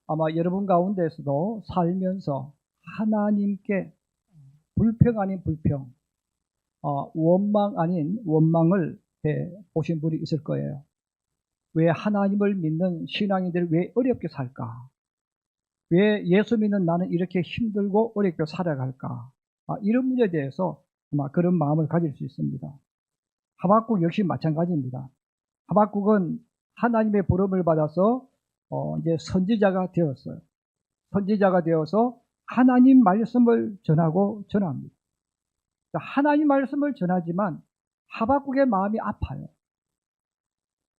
아마 여러분 가운데서도 살면서 하나님께 불평 아닌 불평, 원망 아닌 원망을 해 보신 분이 있을 거예요. 왜 하나님을 믿는 신앙인들이 왜 어렵게 살까? 왜 예수 믿는 나는 이렇게 힘들고 어렵게 살아갈까? 이런 문제에 대해서 아마 그런 마음을 가질 수 있습니다. 하박국 역시 마찬가지입니다. 하박국은 하나님의 부름을 받아서 이제 선지자가 되었어요. 선지자가 되어서 하나님 말씀을 전합니다. 하나님 말씀을 전하지만 하박국의 마음이 아파요.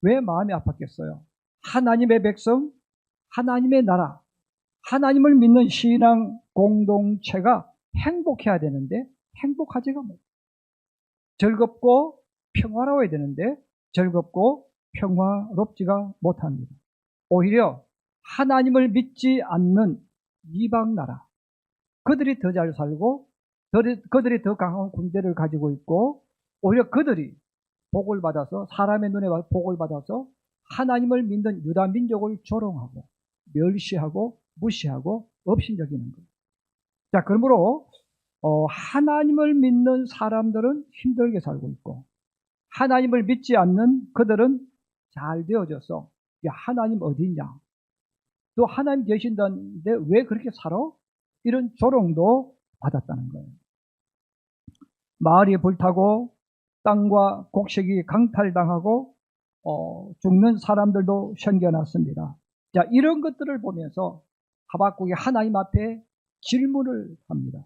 왜 마음이 아팠겠어요? 하나님의 백성, 하나님의 나라, 하나님을 믿는 신앙 공동체가 행복해야 되는데 행복하지가 못해요. 즐겁고 평화로워야 되는데 즐겁고 평화롭지가 못합니다. 오히려 하나님을 믿지 않는 이방 나라, 그들이 더 잘 살고 그들이 더 강한 군대를 가지고 있고 오히려 그들이 복을 받아서 사람의 눈에 복을 받아서 하나님을 믿는 유다 민족을 조롱하고 멸시하고 무시하고 업신여기는 거예요. 자, 그러므로 하나님을 믿는 사람들은 힘들게 살고 있고 하나님을 믿지 않는 그들은 잘 되어져서 하나님 어디 있냐? 또 하나님 계신다는데 왜 그렇게 살아? 이런 조롱도 받았다는 거예요. 마을이 불타고 땅과 곡식이 강탈당하고 죽는 사람들도 생겨났습니다. 자, 이런 것들을 보면서 하박국이 하나님 앞에 질문을 합니다.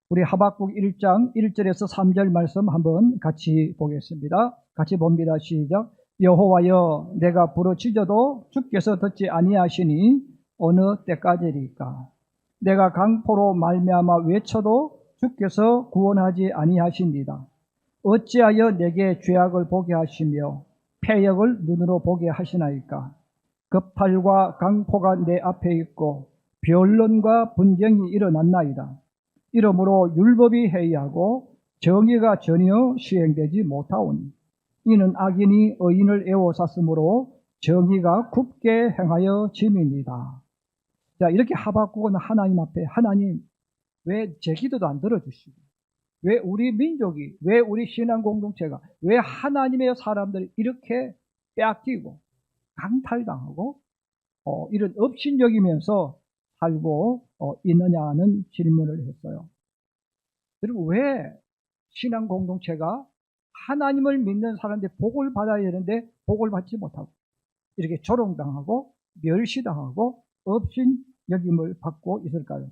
우리 하박국 1장 1절에서 3절 말씀 한번 같이 보겠습니다. 같이 봅니다. 시작. 여호와여, 내가 부르짖어도 주께서 듣지 아니하시니 어느 때까지리까? 내가 강포로 말미암아 외쳐도 주께서 구원하지 아니하십니다. 어찌하여 내게 죄악을 보게 하시며 패역을 눈으로 보게 하시나이까? 급탈과 강포가 내 앞에 있고 변론과 분쟁이 일어났나이다. 이러므로 율법이 해이하고 정의가 전혀 시행되지 못하오니 이는 악인이 의인을 애워쌌으므로 정의가 굽게 행하여 짐이니이다. 자, 이렇게 하박국은 하나님 앞에 하나님 왜 제 기도도 안 들어주시고 왜 우리 민족이 왜 우리 신앙 공동체가 왜 하나님의 사람들이 이렇게 빼앗기고 강탈당하고 이런 업신여기면서 살고 있느냐는 질문을 했어요. 그리고 왜 신앙 공동체가 하나님을 믿는 사람들 복을 받아야 되는데 복을 받지 못하고 이렇게 조롱당하고 멸시당하고 업신여김을 받고 있을까요?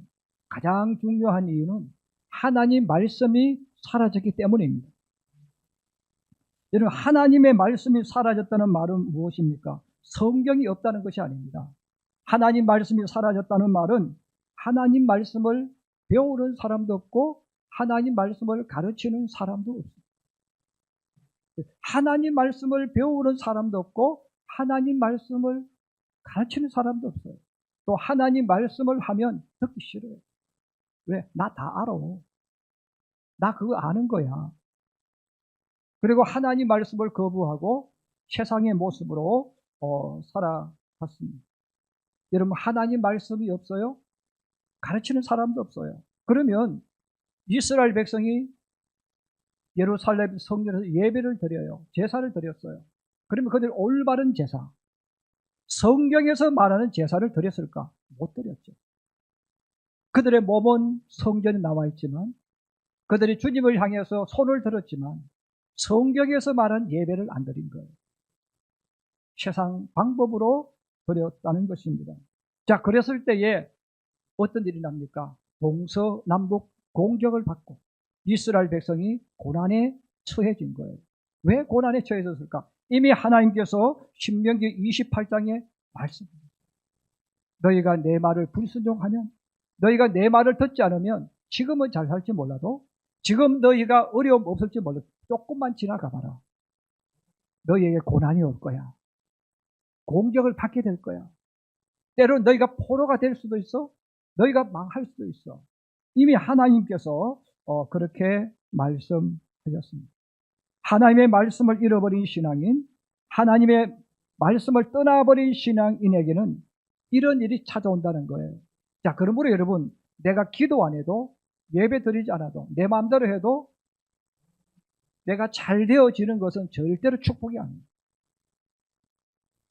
가장 중요한 이유는 하나님 말씀이 사라졌기 때문입니다. 여러분, 하나님의 말씀이 사라졌다는 말은 무엇입니까? 성경이 없다는 것이 아닙니다. 하나님 말씀이 사라졌다는 말은 하나님 말씀을 배우는 사람도 없고 하나님 말씀을 가르치는 사람도 없습니다. 하나님 말씀을 배우는 사람도 없고 하나님 말씀을 가르치는 사람도 없어요. 또 하나님 말씀을 하면 듣기 싫어요. 왜? 나 다 알아. 나 그거 아는 거야. 그리고 하나님 말씀을 거부하고 세상의 모습으로 살아갔습니다. 여러분, 하나님 말씀이 없어요? 가르치는 사람도 없어요. 그러면 이스라엘 백성이 예루살렘 성전에서 예배를 드려요. 제사를 드렸어요. 그러면 그들 올바른 제사, 성경에서 말하는 제사를 드렸을까? 못 드렸죠. 그들의 몸은 성전에 나와 있지만 그들이 주님을 향해서 손을 들었지만 성경에서 말한 예배를 안 드린 거예요. 세상 방법으로 드렸다는 것입니다. 자, 그랬을 때에 어떤 일이 납니까? 동서남북 공격을 받고 이스라엘 백성이 고난에 처해진 거예요. 왜 고난에 처해졌을까? 이미 하나님께서 신명기 28장에 말씀합니다. 너희가 내 말을 불순종하면, 너희가 내 말을 듣지 않으면 지금은 잘 살지 몰라도 지금 너희가 어려움 없을지 몰라도 조금만 지나가 봐라. 너희에게 고난이 올 거야. 공격을 받게 될 거야. 때로는 너희가 포로가 될 수도 있어. 너희가 망할 수도 있어. 이미 하나님께서 그렇게 말씀하셨습니다. 하나님의 말씀을 잃어버린 신앙인, 하나님의 말씀을 떠나버린 신앙인에게는 이런 일이 찾아온다는 거예요. 자, 그러므로 여러분, 내가 기도 안 해도, 예배 드리지 않아도, 내 마음대로 해도 내가 잘 되어지는 것은 절대로 축복이 아니에요.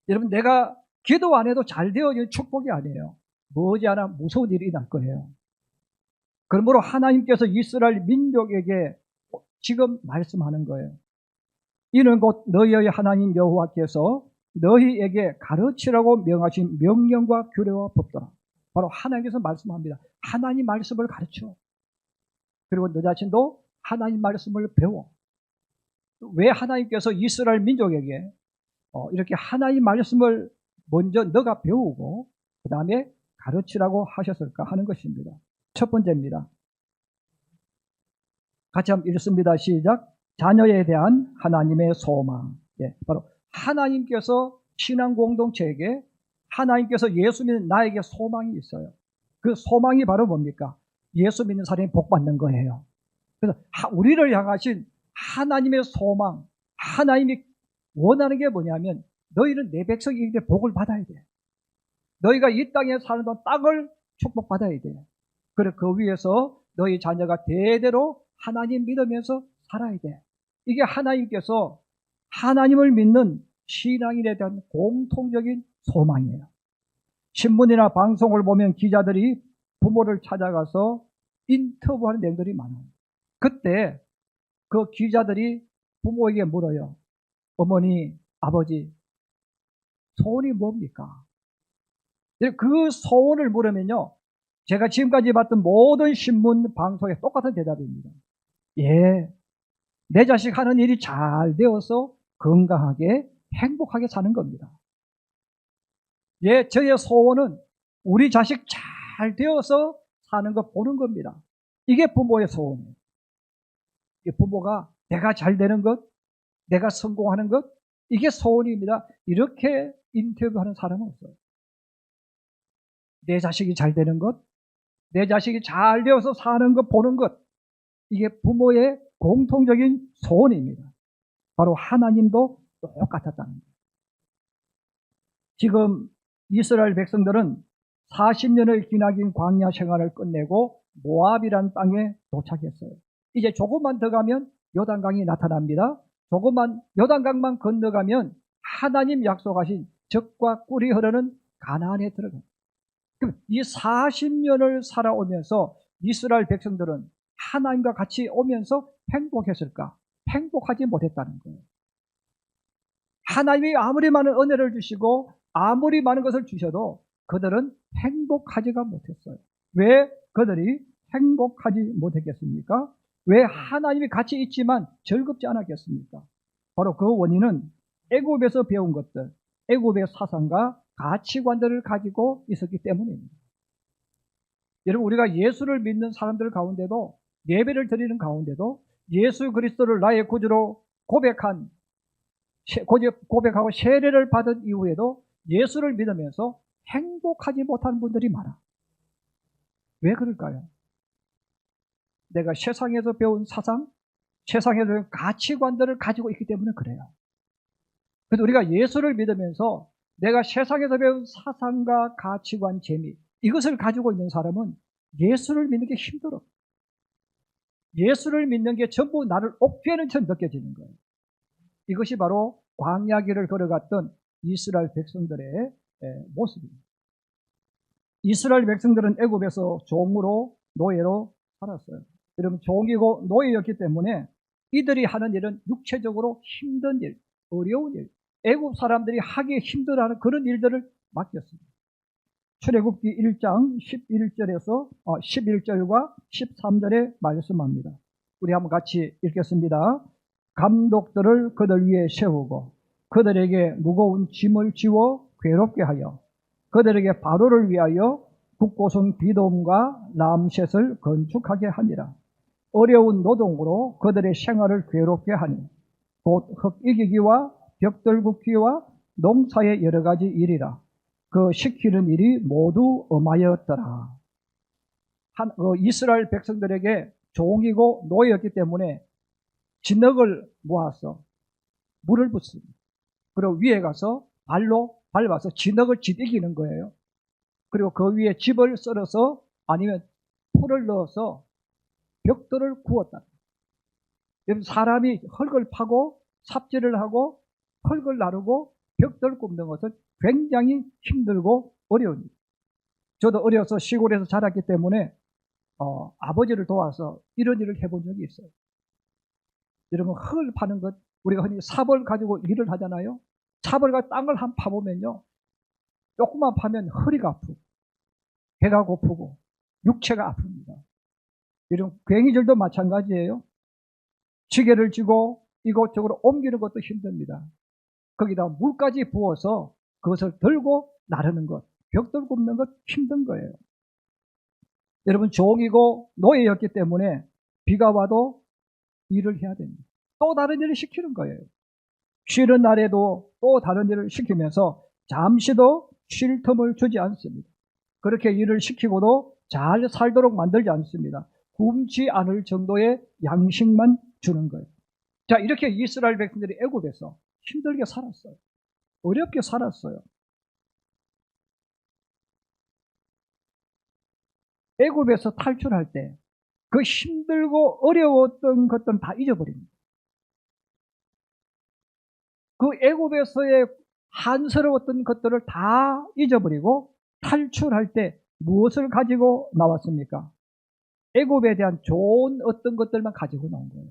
여러분, 내가 기도 안 해도 잘 되어지는 축복이 아니에요. 머지않아 무서운 일이 날 거예요. 그러므로 하나님께서 이스라엘 민족에게 지금 말씀하는 거예요. 이는 곧 너희의 하나님 여호와께서 너희에게 가르치라고 명하신 명령과 규례와 법도라. 바로 하나님께서 말씀합니다. 하나님 말씀을 가르쳐. 그리고 너 자신도 하나님 말씀을 배워. 왜 하나님께서 이스라엘 민족에게 이렇게 하나님 말씀을 먼저 너가 배우고 그 다음에 가르치라고 하셨을까 하는 것입니다. 첫 번째입니다. 같이 한번 읽습니다. 시작. 자녀에 대한 하나님의 소망. 예, 바로 하나님께서 신앙 공동체에게 하나님께서 예수 믿는 나에게 소망이 있어요. 그 소망이 바로 뭡니까? 예수 믿는 사람이 복 받는 거예요. 그래서 우리를 향하신 하나님의 소망, 하나님이 원하는 게 뭐냐면 너희는 내 백성이기 때문에 복을 받아야 돼. 너희가 이 땅에 사는 동안 땅을 축복받아야 돼. 그래 그 위에서 너희 자녀가 대대로 하나님 믿으면서 살아야 돼. 이게 하나님께서 하나님을 믿는 신앙인에 대한 공통적인 소망이에요. 신문이나 방송을 보면 기자들이 부모를 찾아가서 인터뷰하는 내용들이 많아요. 그때 그 기자들이 부모에게 물어요. 어머니, 아버지, 소원이 뭡니까? 그 소원을 물으면요. 제가 지금까지 봤던 모든 신문, 방송에 똑같은 대답입니다. 예, 내 자식 하는 일이 잘 되어서 건강하게 행복하게 사는 겁니다. 예, 저의 소원은 우리 자식 잘 되어서 사는 거 보는 겁니다. 이게 부모의 소원이에요. 부모가 내가 잘 되는 것, 내가 성공하는 것, 이게 소원입니다. 이렇게 인터뷰하는 사람은 없어요. 내 자식이 잘 되는 것, 내 자식이 잘 되어서 사는 것 보는 것, 이게 부모의 공통적인 소원입니다. 바로 하나님도 똑같았다는 거예요. 지금 이스라엘 백성들은 40년을 기나긴 광야 생활을 끝내고 모압이라는 땅에 도착했어요. 이제 조금만 더 가면 요단강이 나타납니다. 조금만 요단강만 건너가면 하나님 약속하신 젖과 꿀이 흐르는 가나안에 들어가요. 그럼 이 40년을 살아오면서 이스라엘 백성들은 하나님과 같이 오면서 행복했을까? 행복하지 못했다는 거예요. 하나님이 아무리 많은 은혜를 주시고 아무리 많은 것을 주셔도 그들은 행복하지가 못했어요. 왜 그들이 행복하지 못했겠습니까? 왜 하나님이 같이 있지만 즐겁지 않았겠습니까? 바로 그 원인은 애굽에서 배운 것들, 애굽의 사상과 가치관들을 가지고 있었기 때문입니다. 여러분, 우리가 예수를 믿는 사람들 가운데도, 예배를 드리는 가운데도 예수 그리스도를 나의 구주로 고백하고 세례를 받은 이후에도 예수를 믿으면서 행복하지 못한 분들이 많아. 왜 그럴까요? 내가 세상에서 배운 사상, 세상에서 배운 가치관들을 가지고 있기 때문에 그래요. 그래서 우리가 예수를 믿으면서 내가 세상에서 배운 사상과 가치관, 재미, 이것을 가지고 있는 사람은 예수를 믿는 게 힘들어. 예수를 믿는 게 전부 나를 옥죄는 처럼 느껴지는 거예요. 이것이 바로 광야길을 걸어갔던 이스라엘 백성들의 모습입니다. 이스라엘 백성들은 애굽에서 종으로, 노예로 살았어요. 여러분, 종이고 노예였기 때문에 이들이 하는 일은 육체적으로 힘든 일, 어려운 일, 애굽 사람들이 하기 힘들어하는 그런 일들을 맡겼습니다. 출애굽기 1장 11절과 13절에 말씀합니다. 우리 한번 같이 읽겠습니다. 감독들을 그들 위에 세우고 그들에게 무거운 짐을 지워 괴롭게 하여 그들에게 바로를 위하여 북고성 비돔과 람셋을 건축하게 하니라. 어려운 노동으로 그들의 생활을 괴롭게 하니 곧 흙 이기기와 벽돌 굽기와 농사의 여러 가지 일이라. 그 시키는 일이 모두 엄하였더라. 이스라엘 백성들에게 종이고 노예였기 때문에 진흙을 모아서 물을 붓습니다. 그리고 위에 가서 발로 밟아서 진흙을 지디기는 거예요. 그리고 그 위에 집을 썰어서 아니면 풀을 넣어서 벽돌을 구웠다. 사람이 흙을 파고 삽질을 하고 흙을 나르고 벽돌을 굽는 것은 굉장히 힘들고 어려운 일. 저도 어려서 시골에서 자랐기 때문에 아버지를 도와서 이런 일을 해본 적이 있어요. 여러분, 흙을 파는 것, 우리가 흔히 삽을 가지고 일을 하잖아요. 삽을 가지고 땅을 한 파보면요, 조금만 파면 허리가 아프고 배가 고프고 육체가 아픕니다. 여러분, 괭이질도 마찬가지예요. 지게를 쥐고 이곳저곳 옮기는 것도 힘듭니다. 거기다 물까지 부어서 그것을 들고 나르는 것, 벽돌 굽는 것 힘든 거예요. 여러분, 종이고 노예였기 때문에 비가 와도 일을 해야 됩니다. 또 다른 일을 시키는 거예요. 쉬는 날에도 또 다른 일을 시키면서 잠시도 쉴 틈을 주지 않습니다. 그렇게 일을 시키고도 잘 살도록 만들지 않습니다. 굶지 않을 정도의 양식만 주는 거예요. 자, 이렇게 이스라엘 백성들이 애굽에서 힘들게 살았어요. 어렵게 살았어요. 애굽에서 탈출할 때 그 힘들고 어려웠던 것들은 다 잊어버립니다. 그 애굽에서의 한스러웠던 것들을 다 잊어버리고 탈출할 때 무엇을 가지고 나왔습니까? 애굽에 대한 좋은 어떤 것들만 가지고 나온 거예요.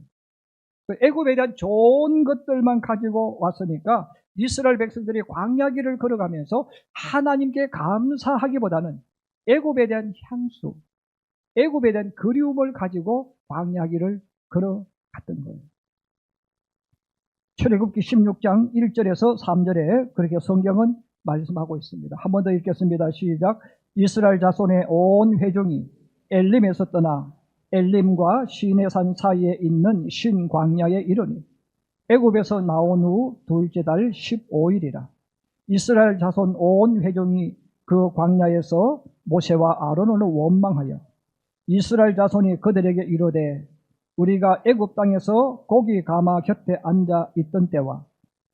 애굽에 대한 좋은 것들만 가지고 왔으니까 이스라엘 백성들이 광야길을 걸어가면서 하나님께 감사하기보다는 애굽에 대한 향수, 애굽에 대한 그리움을 가지고 광야길을 걸어갔던 거예요. 출애굽기 16장 1절에서 3절에 그렇게 성경은 말씀하고 있습니다. 한 번 더 읽겠습니다. 시작. 이스라엘 자손의 온 회중이 엘림에서 떠나 엘림과 시내산 사이에 있는 신 광야에 이르니 애굽에서 나온 후 둘째 달 15일이라. 이스라엘 자손 온 회중이 그 광야에서 모세와 아론을 원망하여 이스라엘 자손이 그들에게 이르되 우리가 애굽 땅에서 고기 가마 곁에 앉아 있던 때와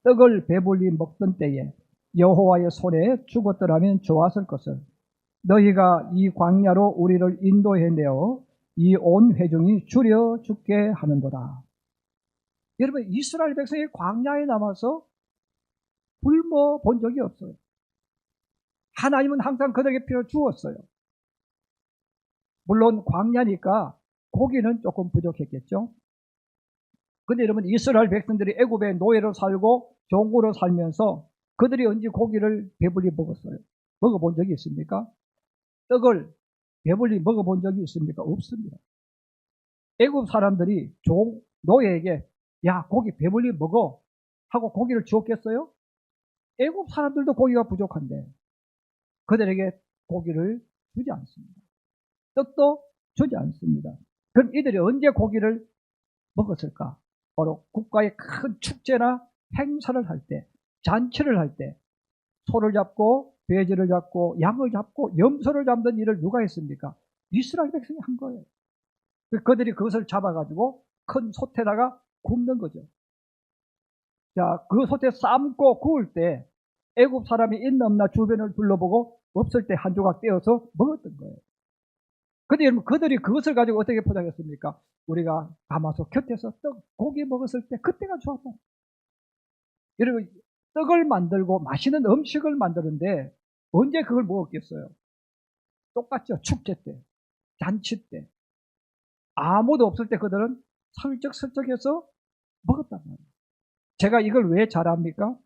떡을 배불리 먹던 때에 여호와의 손에 죽었더라면 좋았을 것을 너희가 이 광야로 우리를 인도해내어 이 온 회중이 줄여 죽게 하는도다. 여러분, 이스라엘 백성이 광야에 남아서 굶어 본 적이 없어요. 하나님은 항상 그들에게 필요 주었어요. 물론 광야니까 고기는 조금 부족했겠죠. 근데 여러분, 이스라엘 백성들이 애굽의 노예로 살고 종으로 살면서 그들이 언제 고기를 배불리 먹었어요? 먹어본 적이 있습니까? 떡을 배불리 먹어본 적이 있습니까? 없습니다. 애굽 사람들이 노예에게 야, 고기 배불리 먹어 하고 고기를 주었겠어요? 애굽 사람들도 고기가 부족한데 그들에게 고기를 주지 않습니다. 떡도 주지 않습니다. 그럼 이들이 언제 고기를 먹었을까? 바로 국가의 큰 축제나 행사를 할 때, 잔치를 할 때 소를 잡고 돼지를 잡고 양을 잡고 염소를 잡는 일을 누가 했습니까? 이스라엘 백성이 한 거예요. 그들이 그것을 잡아가지고 큰 솥에다가 굽는 거죠. 자, 그 솥에 삶고 구울 때 애굽 사람이 있나 없나 주변을 둘러보고 없을 때 한 조각 떼어서 먹었던 거예요. 근데 여러분, 그들이 그것을 가지고 어떻게 포장했습니까? 우리가 가마솥 곁에서 고기 먹었을 때 그때가 좋았다. 여러분, 떡을 만들고 맛있는 음식을 만드는데 언제 그걸 먹었겠어요? 똑같죠. 축제 때, 잔치 때, 아무도 없을 때 그들은 슬쩍슬쩍해서 먹었단 말이에요. 제가 이걸 왜 잘합니까?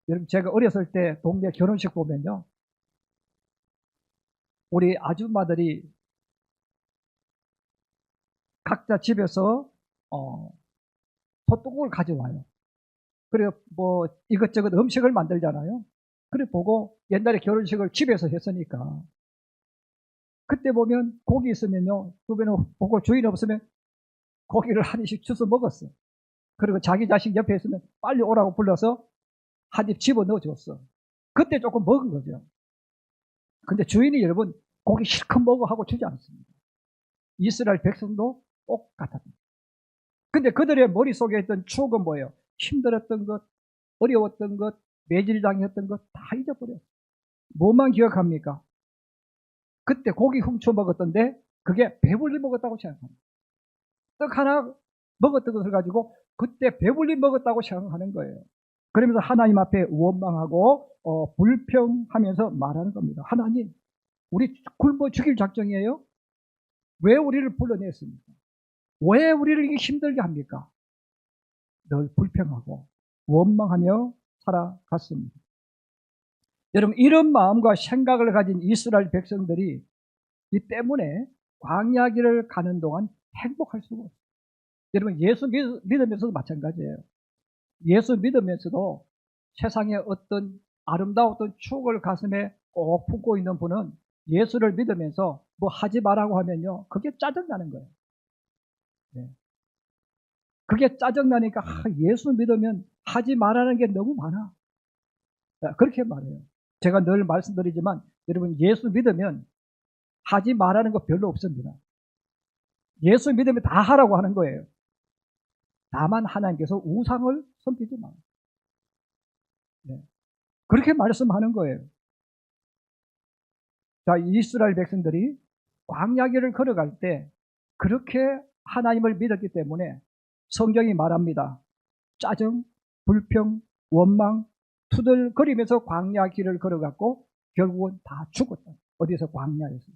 여러분, 제가 어렸을 때 동네 결혼식 보면요, 우리 아줌마들이 각자 집에서 솥뚜껑을 가져와요. 그리고 뭐 이것저것 음식을 만들잖아요. 그래 보고 옛날에 결혼식을 집에서 했으니까 그때 보면 고기 있으면요, 주변에 보고 주인 없으면 고기를 한 입씩 주워 먹었어. 그리고 자기 자식 옆에 있으면 빨리 오라고 불러서 한 입 집어넣어 줬어. 그때 조금 먹은 거죠. 근데 주인이 여러분 고기 실컷 먹어 하고 주지 않습니다. 이스라엘 백성도 똑같았습니다. 근데 그들의 머릿속에 있던 추억은 뭐예요? 힘들었던 것, 어려웠던 것, 매질당했던 것 다 잊어버렸어요. 뭐만 기억합니까? 그때 고기 훔쳐 먹었던데 그게 배불리 먹었다고 생각합니다. 떡 하나 먹었던 것을 가지고 그때 배불리 먹었다고 생각하는 거예요. 그러면서 하나님 앞에 원망하고 불평하면서 말하는 겁니다. 하나님, 우리 굶어 죽일 작정이에요? 왜 우리를 불러냈습니까? 왜 우리를 이렇게 힘들게 합니까? 늘 불평하고 원망하며 살아갔습니다. 여러분, 이런 마음과 생각을 가진 이스라엘 백성들이 이 때문에 광야길을 가는 동안 행복할 수가 없어요. 여러분, 예수 믿으면서도 마찬가지예요. 예수 믿으면서도 세상에 어떤 아름다웠던 추억을 가슴에 꼭 품고 있는 분은 예수를 믿으면서 뭐 하지 말라고 하면요, 그게 짜증나는 거예요. 네. 그게 짜증나니까 예수 믿으면 하지 말라는 게 너무 많아. 그렇게 말해요. 제가 늘 말씀드리지만 여러분, 예수 믿으면 하지 말라는 거 별로 없습니다. 예수 믿으면 다 하라고 하는 거예요. 다만 하나님께서 우상을 섬기지 마. 네. 그렇게 말씀하는 거예요. 자, 이스라엘 백성들이 광야길을 걸어갈 때 그렇게 하나님을 믿었기 때문에 성경이 말합니다. 짜증, 불평, 원망, 투덜거리면서 광야길을 걸어갔고 결국은 다 죽었다. 어디서? 광야에서.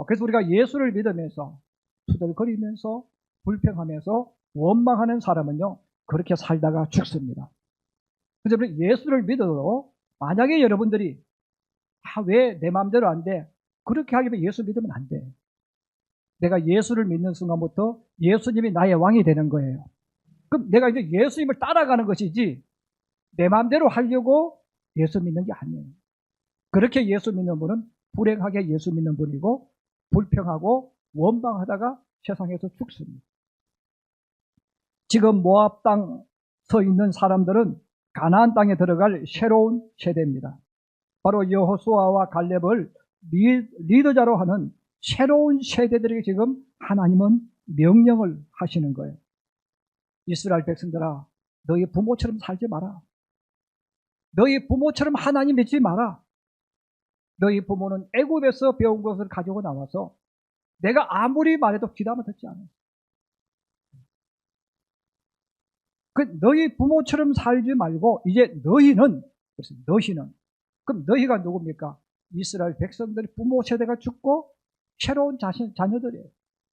그래서 우리가 예수를 믿으면서 투덜거리면서 불평하면서 원망하는 사람은요, 그렇게 살다가 죽습니다. 그래서 예수를 믿어도 만약에 여러분들이 왜 내 마음대로 안 돼? 그렇게 하려면 예수 믿으면 안 돼. 내가 예수를 믿는 순간부터 예수님이 나의 왕이 되는 거예요. 그럼 내가 이제 예수님을 따라가는 것이지 내 마음대로 하려고 예수 믿는 게 아니에요. 그렇게 예수 믿는 분은 불행하게 예수 믿는 분이고 불평하고 원망하다가 세상에서 죽습니다. 지금 모압 땅 서 있는 사람들은 가나안 땅에 들어갈 새로운 세대입니다. 바로 여호수아와 갈렙을 리더자로 하는 새로운 세대들에게 지금 하나님은 명령을 하시는 거예요. 이스라엘 백성들아, 너희 부모처럼 살지 마라. 너희 부모처럼 하나님 믿지 마라. 너희 부모는 애굽에서 배운 것을 가지고 나와서 내가 아무리 말해도 귀담아 듣지 않아요. 너희 부모처럼 살지 말고 이제 너희는 그럼 너희가 누굽니까? 이스라엘 백성들의 부모 세대가 죽고 새로운 자녀들이에요.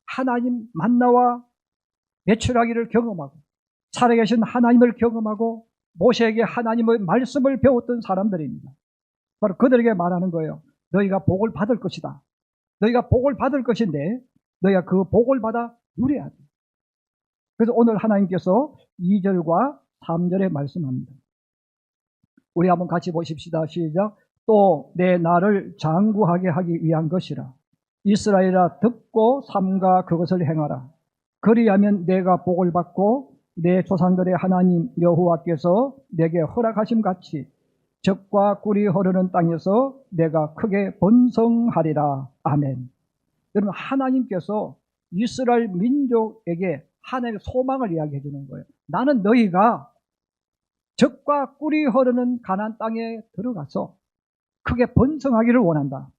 하나님 만나와 매출하기를 경험하고 살아계신 하나님을 경험하고 모세에게 하나님의 말씀을 배웠던 사람들입니다. 바로 그들에게 말하는 거예요. 너희가 복을 받을 것이다. 너희가 복을 받을 것인데 너희가 그 복을 받아 누려야 돼. 그래서 오늘 하나님께서 2절과 3절에 말씀합니다. 우리 한번 같이 보십시다. 시작. 또 내 나를 장구하게 하기 위한 것이라. 이스라엘아, 듣고 삼가 그것을 행하라. 그리하면 내가 복을 받고 내 조상들의 하나님 여호와께서 내게 허락하심 같이 젖과 꿀이 흐르는 땅에서 내가 크게 번성하리라. 아멘. 여러분, 하나님께서 이스라엘 민족에게 하나님의 소망을 이야기해 주는 거예요. 나는 너희가 젖과 꿀이 흐르는 가나안 땅에 들어가서 크게 번성하기를 원한다.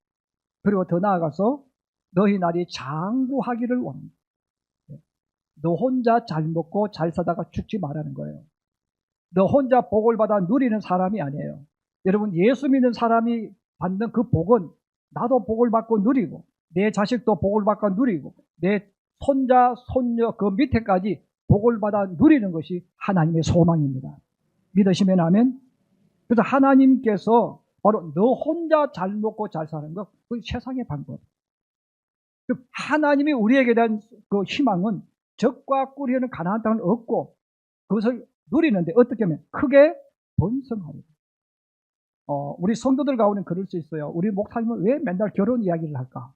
그리고 더 나아가서 너희 날이 장구하기를 원한다. 너 혼자 잘 먹고 잘 사다가 죽지 말라는 거예요. 너 혼자 복을 받아 누리는 사람이 아니에요. 여러분, 예수 믿는 사람이 받는 그 복은 나도 복을 받고 누리고 내 자식도 복을 받고 누리고 내 손자, 손녀 그 밑에까지 복을 받아 누리는 것이 하나님의 소망입니다. 믿으시면 아멘. 그래서 하나님께서 바로 너 혼자 잘 먹고 잘 사는 것, 그 세상의 방법. 하나님이 우리에게 대한 그 희망은 젖과 꿀이 흐르는 가나안 땅을 얻고 그것을 누리는데 어떻게 하면 크게 번성하리라. 우리 성도들 가운데 그럴 수 있어요. 우리 목사님은 왜 맨날 결혼 이야기를 할까?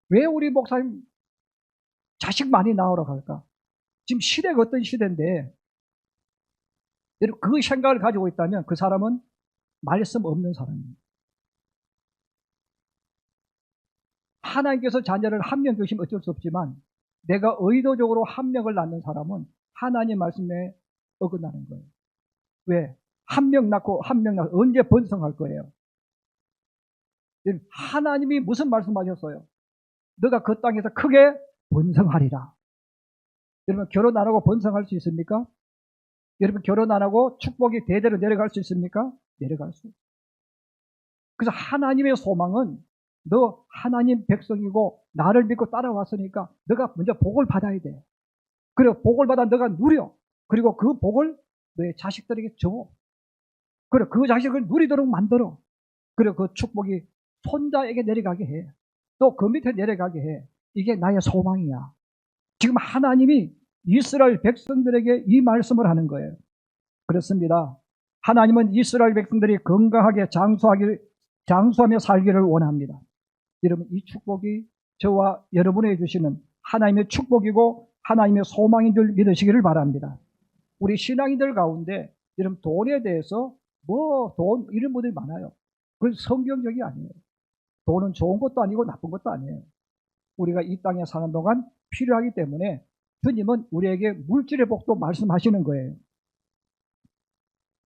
왜 우리 목사님 자식 많이 낳으라고 할까? 지금 시대가 어떤 시대인데 그 생각을 가지고 있다면 그 사람은 말씀 없는 사람입니다. 하나님께서 자녀를 한 명 주시면 어쩔 수 없지만 내가 의도적으로 한 명을 낳는 사람은 하나님 말씀에 어긋나는 거예요. 왜? 한 명 낳고 한 명 낳고 언제 번성할 거예요? 하나님이 무슨 말씀하셨어요? 너가 그 땅에서 크게 번성하리라. 여러분 결혼 안 하고 번성할 수 있습니까? 여러분 결혼 안 하고 축복이 대대로 내려갈 수 있습니까? 내려갈 수 없어요. 그래서 하나님의 소망은 너 하나님 백성이고 나를 믿고 따라왔으니까 너가 먼저 복을 받아야 돼. 그리고 복을 받아 너가 누려. 그리고 그 복을 너의 자식들에게 줘. 그리고 그 자식을 누리도록 만들어. 그리고 그 축복이 손자에게 내려가게 해. 또 그 밑에 내려가게 해. 이게 나의 소망이야. 지금 하나님이 이스라엘 백성들에게 이 말씀을 하는 거예요. 그렇습니다. 하나님은 이스라엘 백성들이 건강하게 장수하며 살기를 원합니다. 여러분 이 축복이 저와 여러분에게 주시는 하나님의 축복이고 하나님의 소망인 줄 믿으시기를 바랍니다. 우리 신앙인들 가운데 여러분 돈에 대해서 돈 이런 분들이 많아요. 그건 성경적이 아니에요. 돈은 좋은 것도 아니고 나쁜 것도 아니에요. 우리가 이 땅에 사는 동안 필요하기 때문에 주님은 우리에게 물질의 복도 말씀하시는 거예요.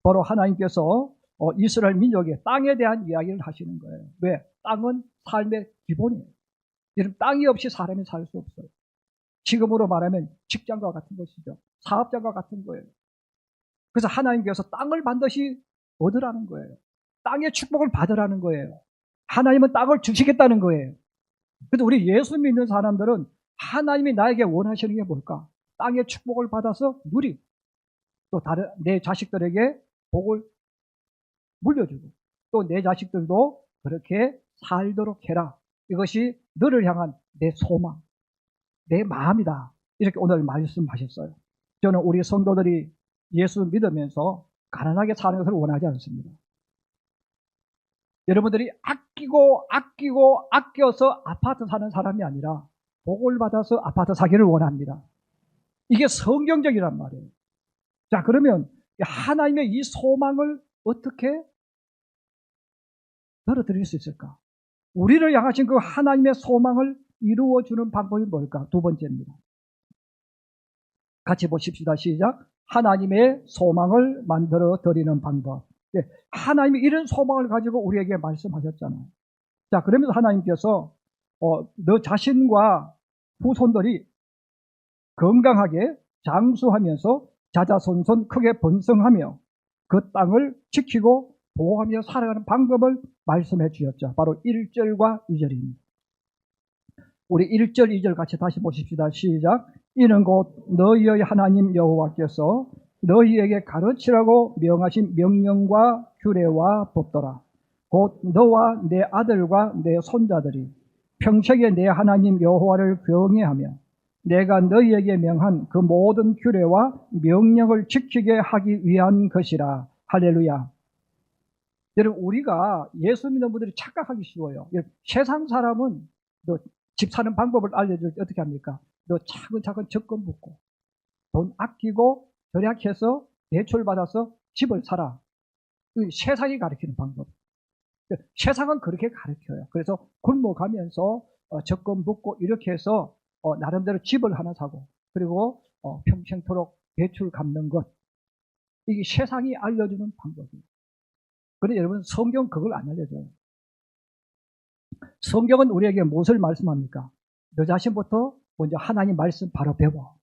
바로 하나님께서 이스라엘 민족의 땅에 대한 이야기를 하시는 거예요. 왜? 땅은 삶의 기본이에요. 여러분 땅이 없이 사람이 살 수 없어요. 지금으로 말하면 직장과 같은 것이죠. 사업장과 같은 거예요. 그래서 하나님께서 땅을 반드시 얻으라는 거예요. 땅의 축복을 받으라는 거예요. 하나님은 땅을 주시겠다는 거예요. 그래서 우리 예수 믿는 사람들은 하나님이 나에게 원하시는 게 뭘까? 땅의 축복을 받아서 누리고 또 다른 내 자식들에게 복을 물려주고 또 내 자식들도 그렇게 살도록 해라. 이것이 너를 향한 내 소망, 내 마음이다. 이렇게 오늘 말씀하셨어요. 저는 우리 성도들이 예수 믿으면서 가난하게 사는 것을 원하지 않습니다. 여러분들이 아껴서 아파트 사는 사람이 아니라 복을 받아서 아파트 사기를 원합니다. 이게 성경적이란 말이에요. 자, 그러면 하나님의 이 소망을 어떻게 들어드릴 수 있을까? 우리를 향하신 그 하나님의 소망을 이루어주는 방법이 뭘까? 두 번째입니다. 같이 보십시다. 시작. 하나님의 소망을 만들어 드리는 방법. 하나님이 이런 소망을 가지고 우리에게 말씀하셨잖아요. 자, 그러면서 하나님께서 너 자신과 후손들이 건강하게 장수하면서 자자손손 크게 번성하며 그 땅을 지키고 보호하며 살아가는 방법을 말씀해 주셨죠. 바로 1절과 2절입니다. 우리 1절, 2절 같이 다시 보십시다. 시작. 이는 곧 너희의 하나님 여호와께서 너희에게 가르치라고 명하신 명령과 규례와 법도라. 곧 너와 내 아들과 내 손자들이 평생에 내 하나님 여호와를 경외하며 내가 너희에게 명한 그 모든 규례와 명령을 지키게 하기 위한 것이라. 할렐루야. 여러분 우리가 예수 믿는 분들이 착각하기 쉬워요. 세상 사람은 너 집 사는 방법을 알려줄 때 어떻게 합니까? 너 차근차근 적금 붓고 돈 아끼고 절약해서 대출 받아서 집을 사라. 세상이 가르치는 방법. 세상은 그렇게 가르쳐요. 그래서 굶어가면서 적금 붓고 이렇게 해서 나름대로 집을 하나 사고 그리고 평생토록 대출 갚는 것. 이게 세상이 알려주는 방법이에요. 그런데 여러분 성경은 그걸 안 알려줘요. 성경은 우리에게 무엇을 말씀합니까? 너 자신부터 먼저 하나님 말씀 바로 배워.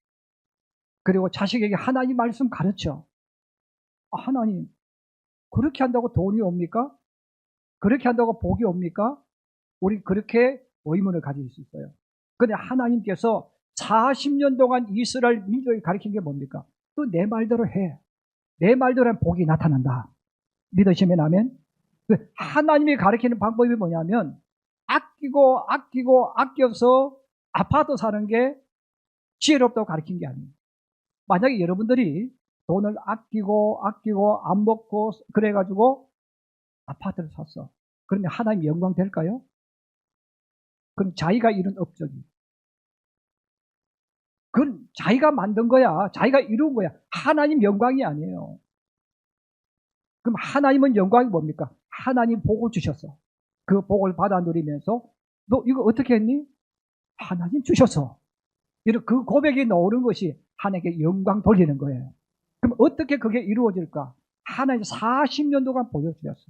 그리고 자식에게 하나님 말씀 가르쳐. 하나님 그렇게 한다고 돈이 옵니까? 그렇게 한다고 복이 옵니까? 우리 그렇게 의문을 가질 수 있어요. 그런데 하나님께서 40년 동안 이스라엘 민족이 가르친 게 뭡니까? 또 내 말대로 해. 내 말대로 하면 복이 나타난다. 믿으시면 아멘? 하나님이 가르치는 방법이 뭐냐면 아껴서 아파트 사는 게 지혜롭다고 가르친 게 아니에요. 만약에 여러분들이 돈을 아끼고 안 먹고 그래가지고 아파트를 샀어. 그러면 하나님 영광 될까요? 그럼 자기가 이룬 업적이. 그건 자기가 만든 거야. 자기가 이룬 거야. 하나님 영광이 아니에요. 그럼 하나님은 영광이 뭡니까? 하나님 복을 주셨어. 그 복을 받아 누리면서 너 이거 어떻게 했니? 하나님 주셨어. 이런 그 고백이 나오는 것이 하나님께 영광 돌리는 거예요. 그럼 어떻게 그게 이루어질까? 하나님 40년 동안 보여주셨어.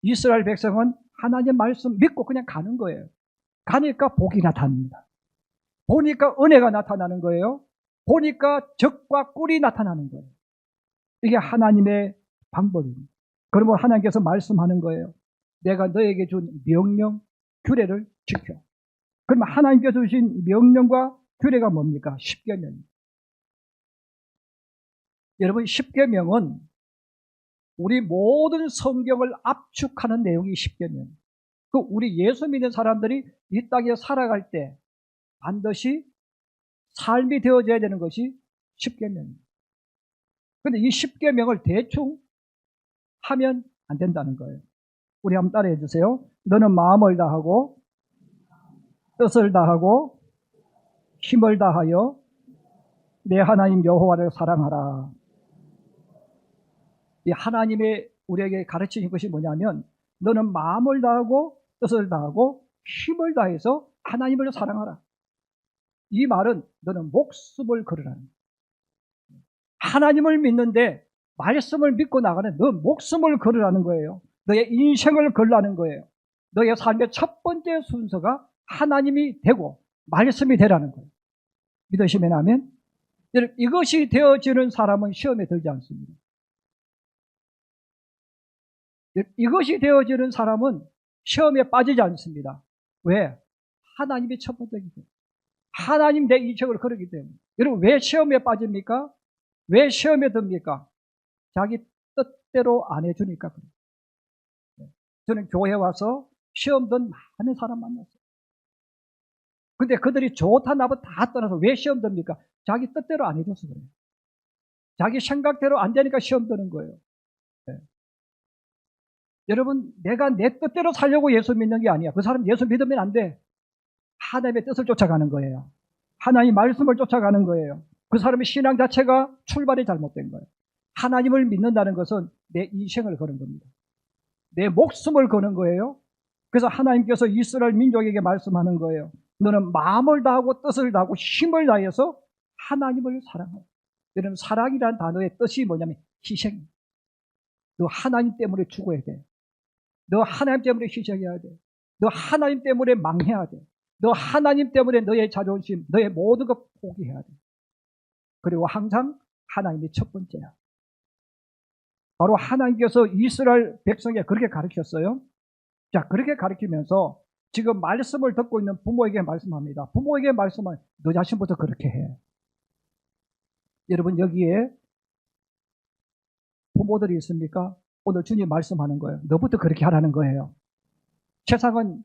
이스라엘 백성은 하나님 말씀 믿고 그냥 가는 거예요. 가니까 복이 나타납니다. 보니까 은혜가 나타나는 거예요. 보니까 적과 꿀이 나타나는 거예요. 이게 하나님의 방법입니다. 그러면 하나님께서 말씀하는 거예요. 내가 너에게 준 명령, 규례를 지켜. 그러면 하나님께서 주신 명령과 규례가 뭡니까? 십계명입니다. 여러분, 십계명은 우리 모든 성경을 압축하는 내용이 십계명입니다. 그 우리 예수 믿는 사람들이 이 땅에 살아갈 때 반드시 삶이 되어져야 되는 것이 십계명입니다. 그런데 이 십계명을 대충 하면 안 된다는 거예요. 우리 한번 따라해 주세요. 너는 마음을 다하고 뜻을 다하고 힘을 다하여 내 하나님 여호와를 사랑하라. 이 하나님의 우리에게 가르치신 것이 뭐냐면 너는 마음을 다하고 뜻을 다하고 힘을 다해서 하나님을 사랑하라. 이 말은 너는 목숨을 걸으라는 거예요. 하나님을 믿는데 말씀을 믿고 나가는 너 목숨을 걸으라는 거예요. 너의 인생을 걸라는 거예요. 너의 삶의 첫 번째 순서가 하나님이 되고 말씀이 되라는 거예요. 믿으시면 아멘. 이것이 되어지는 사람은 시험에 들지 않습니다. 이것이 되어지는 사람은 시험에 빠지지 않습니다. 왜? 하나님이 첫 번째이기 때문에. 하나님 내 인생을 걸었기 때문에. 여러분, 왜 시험에 빠집니까? 왜 시험에 듭니까? 자기 뜻대로 안 해주니까 그래요. 저는 교회 와서 시험 든 많은 사람 만났어요. 근데 그들이 좋다 나쁘다 다 떠나서 왜 시험 듭니까? 자기 뜻대로 안 해줘서 그래요. 자기 생각대로 안 되니까 시험 드는 거예요. 네. 여러분, 내가 내 뜻대로 살려고 예수 믿는 게 아니야. 그 사람 예수 믿으면 안 돼. 하나님의 뜻을 쫓아가는 거예요. 하나님 말씀을 쫓아가는 거예요. 그 사람의 신앙 자체가 출발이 잘못된 거예요. 하나님을 믿는다는 것은 내 인생을 거는 겁니다. 내 목숨을 거는 거예요. 그래서 하나님께서 이스라엘 민족에게 말씀하는 거예요. 너는 마음을 다하고 뜻을 다하고 힘을 다해서 하나님을 사랑하라. 여러분, 사랑이라는 단어의 뜻이 뭐냐면 희생. 너 하나님 때문에 죽어야 돼. 너 하나님 때문에 희생해야 돼. 너 하나님 때문에 망해야 돼. 너 하나님 때문에 너의 자존심, 너의 모든 것 포기해야 돼. 그리고 항상 하나님이 첫 번째야. 바로 하나님께서 이스라엘 백성에게 그렇게 가르쳤어요. 자, 그렇게 가르치면서 지금 말씀을 듣고 있는 부모에게 말씀합니다. 부모에게 말씀하면 너 자신부터 그렇게 해. 여러분, 여기에 부모들이 있습니까? 오늘 주님 말씀하는 거예요. 너부터 그렇게 하라는 거예요. 세상은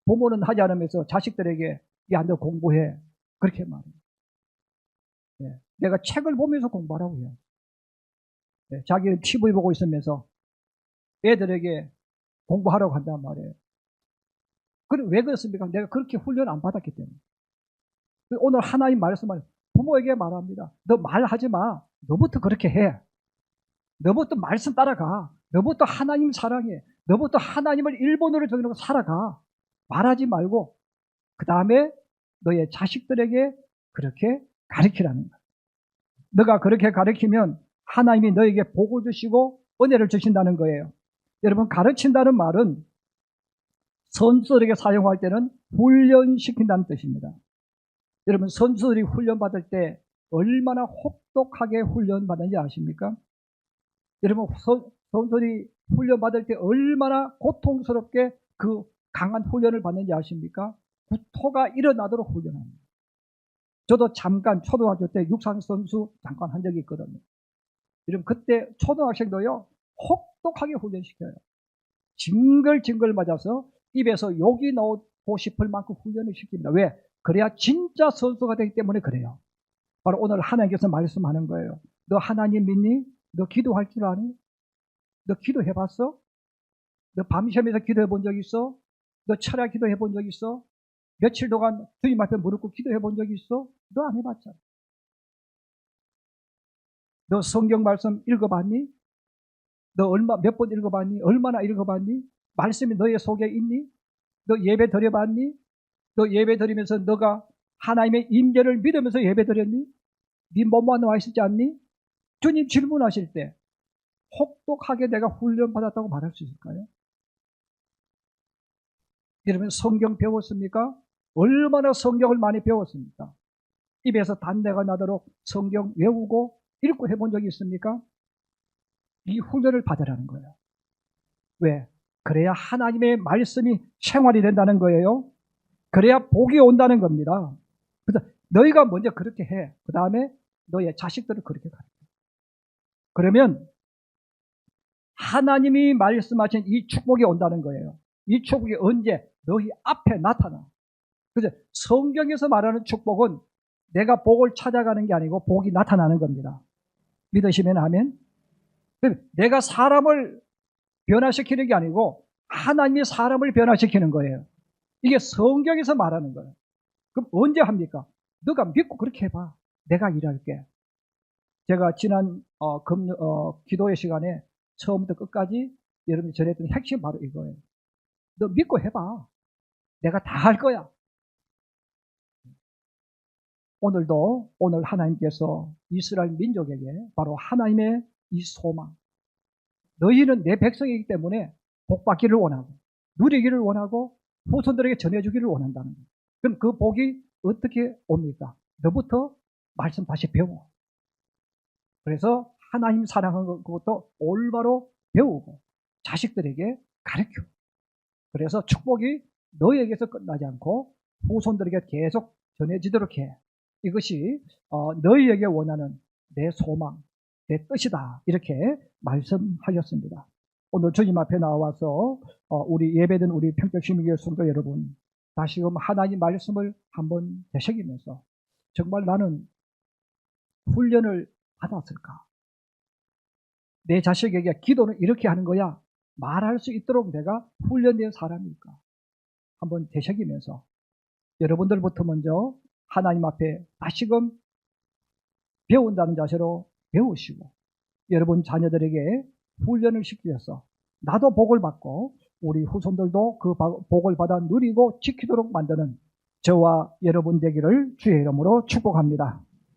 부모는 하지 않으면서 자식들에게 야, 너 공부해. 그렇게 말해요. 네. 내가 책을 보면서 공부하라고 해요. 네. 자기는 TV 보고 있으면서 애들에게 공부하라고 한단 말이에요. 그럼 왜 그렇습니까? 내가 그렇게 훈련 안 받았기 때문에. 오늘 하나님 말씀을 부모에게 말합니다. 너 말하지 마. 너부터 그렇게 해. 너부터 말씀 따라가. 너부터 하나님 사랑해. 너부터 하나님을 1번으로 정해놓고 살아가. 말하지 말고 그 다음에 너의 자식들에게 그렇게 가르치라는 거야. 너가 그렇게 가르치면 하나님이 너에게 복을 주시고 은혜를 주신다는 거예요. 여러분, 가르친다는 말은 선수들에게 사용할 때는 훈련시킨다는 뜻입니다. 여러분, 선수들이 훈련받을 때 얼마나 혹독하게 훈련받는지 아십니까? 여러분, 선수들이 훈련받을 때 얼마나 고통스럽게 그 강한 훈련을 받는지 아십니까? 구토가 일어나도록 훈련합니다. 저도 잠깐 초등학교 때 육상선수 잠깐 한 적이 있거든요. 여러분, 그때 초등학생도요, 혹독하게 훈련시켜요. 징글징글 맞아서 입에서 욕이 나오고 싶을 만큼 훈련을 시킵니다. 왜? 그래야 진짜 선수가 되기 때문에 그래요. 바로 오늘 하나님께서 말씀하는 거예요. 너 하나님 믿니? 너 기도할 줄 아니? 너 기도해봤어? 너 밤새면서 기도해 본 적 있어? 너 철야 기도해 본 적 있어? 며칠 동안 주님 앞에 무릎 꿇고 기도해 본 적 있어? 너 안 해봤잖아. 너 성경 말씀 읽어봤니? 너 몇 번 읽어봤니? 얼마나 읽어봤니? 말씀이 너의 속에 있니? 너 예배 드려봤니? 너 예배 드리면서 너가 하나님의 임재를 믿으면서 예배 드렸니? 네 몸만 와 있지 않니? 주님 질문하실 때 혹독하게 내가 훈련받았다고 말할 수 있을까요? 여러분 성경 배웠습니까? 얼마나 성경을 많이 배웠습니까? 입에서 단내가 나도록 성경 외우고 읽고 해본 적이 있습니까? 이 훈련을 받으라는 거예요. 왜? 그래야 하나님의 말씀이 생활이 된다는 거예요. 그래야 복이 온다는 겁니다. 그래서 너희가 먼저 그렇게 해. 그 다음에 너의 자식들을 그렇게 가르쳐. 그러면 하나님이 말씀하신 이 축복이 온다는 거예요. 이 축복이 언제? 너희 앞에 나타나. 그래서 성경에서 말하는 축복은 내가 복을 찾아가는 게 아니고 복이 나타나는 겁니다. 믿으시면 아멘. 내가 사람을 변화시키는 게 아니고 하나님이 사람을 변화시키는 거예요. 이게 성경에서 말하는 거예요. 그럼 언제 합니까? 너가 믿고 그렇게 해봐. 내가 일할게. 제가 지난 기도의 시간에 처음부터 끝까지 여러분이 전했던 핵심 바로 이거예요. 너 믿고 해봐. 내가 다 할 거야. 오늘 하나님께서 이스라엘 민족에게 바로 하나님의 이 소망, 너희는 내 백성이기 때문에 복받기를 원하고 누리기를 원하고 후손들에게 전해주기를 원한다는 거예요. 그럼 그 복이 어떻게 옵니까? 너부터 말씀 다시 배워. 그래서 하나님 사랑하는 것도 올바로 배우고 자식들에게 가르쳐. 그래서 축복이 너희에게서 끝나지 않고 후손들에게 계속 전해지도록 해. 이것이 너희에게 원하는 내 소망, 내 뜻이다. 이렇게 말씀하셨습니다. 오늘 주님 앞에 나와서 우리 예배된 우리 평택시민교회 성도 여러분, 다시금 하나님 말씀을 한번 되새기면서 정말 나는 훈련을 받았을까? 내 자식에게 기도는 이렇게 하는 거야. 말할 수 있도록 내가 훈련된 사람일까? 한번 되새기면서 여러분들부터 먼저 하나님 앞에 다시금 배운다는 자세로 배우시고 여러분 자녀들에게 훈련을 시키셔서 나도 복을 받고 우리 후손들도 그 복을 받아 누리고 지키도록 만드는 저와 여러분 되기를 주의 이름으로 축복합니다.